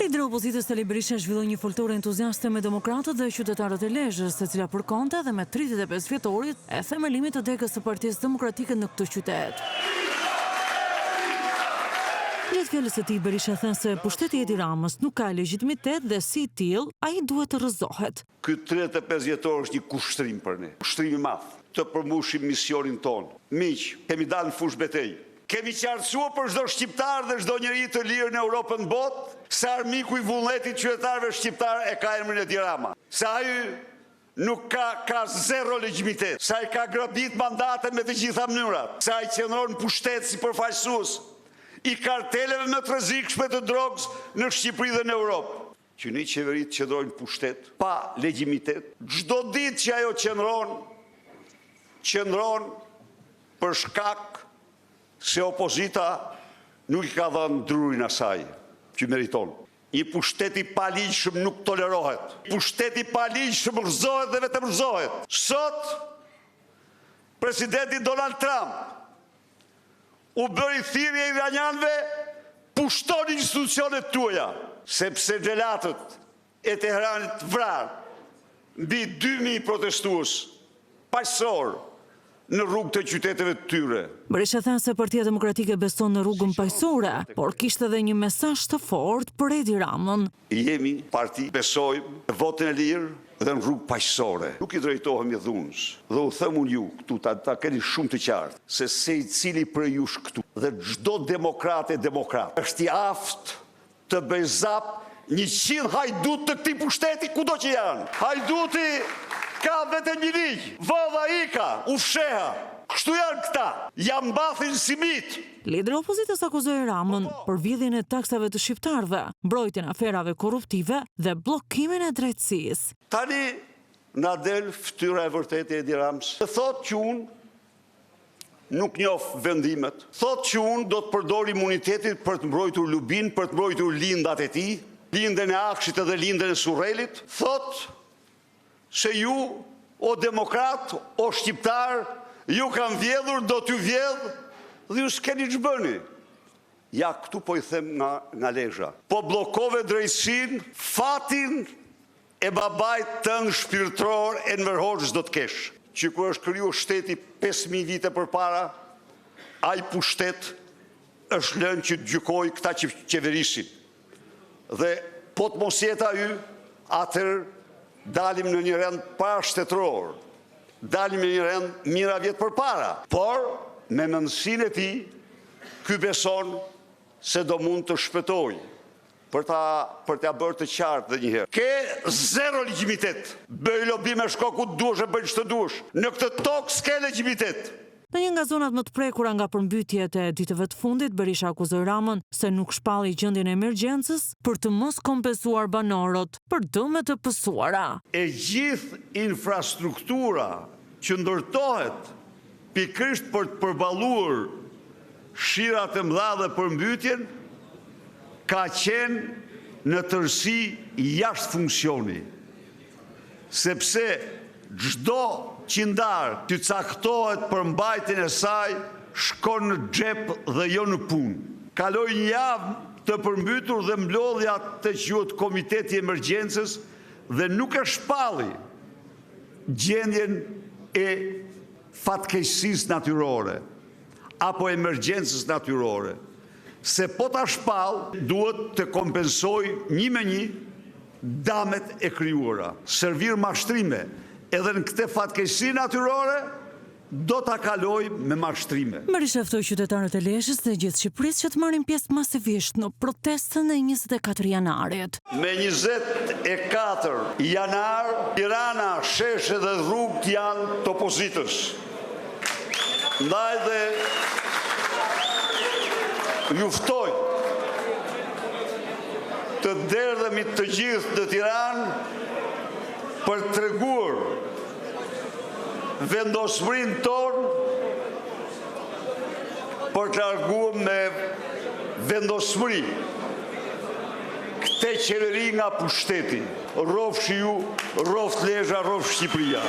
Lideri i opozitës Sali Berisha zhvilloi një foltore entuziaste me demokratët dhe qytetarët e Lezhës, e cila përkonte dhe me 35 fjetorit e themelimit të dekës së Partisë Demokratike në këtë qytet. Gjatë fjalës së tij, Berisha thënë se pushteti i Edi Ramës nuk ka legjitimitet dhe si i tillë ai duhet të rrëzohet. Ky 35 vjetor është një kushtrim për ne, kushtrim i madh, të përmbushim misionin ton. Miq, kemi dalë në fushë betejë. Kemi qartësuar për çdo shqiptar dhe çdo njeri të lirë në Europën në botë se armiku i vullnetit qytetarëve shqiptar e ka emrin Edi Rama. Se ai nuk ka zero legjitimitet, se ai ka grabit mandate me të gjitha mënyrat, se ai qëndron në pushtet si përfaqësues i karteleve më të rrezikshme të drogës në Shqipëri dhe në Europë. Që një qeveri të qëndrojnë në pushtet pa legjitimitet, çdo ditë që ajo qëndron për shkak se opozita nuk i ka dhënë drurin asaj që meriton. Një pushtet i paligjshëm nuk tolerohet. Pushteti i paligjshëm rrëzohet dhe vetëm rrëzohet. Sot, presidenti Donald Trump u bëri thirrje iranianëve, pushtoni institucionet tuaja, sepse xhelatët e Teheranit vrarë mbi 2000 protestues paqësor në rrugë të qyteteve të tyre. Berisha thënë se Partia Demokratike beson në rrugën paqësore, por kishte edhe një mesazh të fortë për Edi Ramën. Jemi parti, besojmë në votën e lirë dhe në rrugë paqësore. Nuk i drejtohemi dhunës. Dhe u them unë ju këtu, ta keni shumë të qartë, se secili për jush këtu dhe çdo demokrat është i aftë të bëjë zap 100 hajdut të këtij pushteti kudo që janë. Hajduti ka vetëm një ligj, vova ika, u fsheha. Kështu janë këta, jam mbathin si mit. Lideri i opozitës akuzoi Ramën për vjedhjen e taksave të shqiptarëve, mbrojtjen e aferave korruptive dhe bllokimin e drejtësisë. Tani na del fytyra e vërtetë e Edi Ramës. Thotë që unë nuk njoh vendimet. Thotë që unë do të përdor imunitetin për të mbrojtur Lubin, për të mbrojtur lindat e tij, lindën e Akshit dhe lindën e Surrelit. Thotë se ju, o demokrat, o shqiptar, ju kanë vjedhur, do t'ju vjedh, dhe ju s'keni ç'bëni. Ja, këtu po i them nga Lezhë. Po bllokove drejtësinë, fatin e babait tënd shpirtëror Enver Hoxhës do të kesh. Që kur është krijuar shteti 5000 vite përpara, ai pushtet është lënë që të gjykojë këta që qeverisin. Dhe po të mos jetë ai, atëherë dalim në një rend parashtetëror, dalim në një rend mira vjet përpara, por me mendësinë e tij, ky beson se do mund të shpëtojë për t'ia bërë të qartë dhe një herë. Ke zero legjitimitet. Bëj lobi me shkoku të duash e bëj ç'të duash. Në këtë tokë s'ke legjitimitet. Në një nga zonat më të prekura nga përmbytjet e ditëve të fundit, Berisha akuzoi Ramën se nuk shpalli gjendjen e emergjencës për të mos kompensuar banorët për dëmet të pësuara. E gjithë infrastruktura që ndërtohet pikërisht për të përballuar shirat e mëdha dhe përmbytjen ka qenë në tërësi jashtë funksioni. Sepse çdo qindar që caktohet për mbajtjen e saj shkon në xhep dhe jo në punë. Kaloi një javë të përmbytur dhe mblodhja të quhet Komiteti i Emergjencës dhe nuk e shpalli gjendjen e fatkeqësisë natyrore apo emergjencës natyrore. Se po ta shpall, duhet të kompensoj një me një damet e krijuara. Servir mashtrime. Edhe në këtë fatkeqësi natyrore, do ta kaloj me mashtrime. Berisha ftoi qytetarët e Lezhës dhe gjithë Shqipërisë që të marrin pjesë masivisht në protestën e 24 janarit. Me 24 janar, Tirana, sheshe dhe rrugët janë të opozitës. Ndaj dhe ju ftoj të derdhemi të gjithë në Tiranë për të treguar vendosmërinë tonë për të larguar me vendosmëri këtë qeveri nga pushteti. Rrofshi ju, rroft Lezhë, rroft Shqipëria.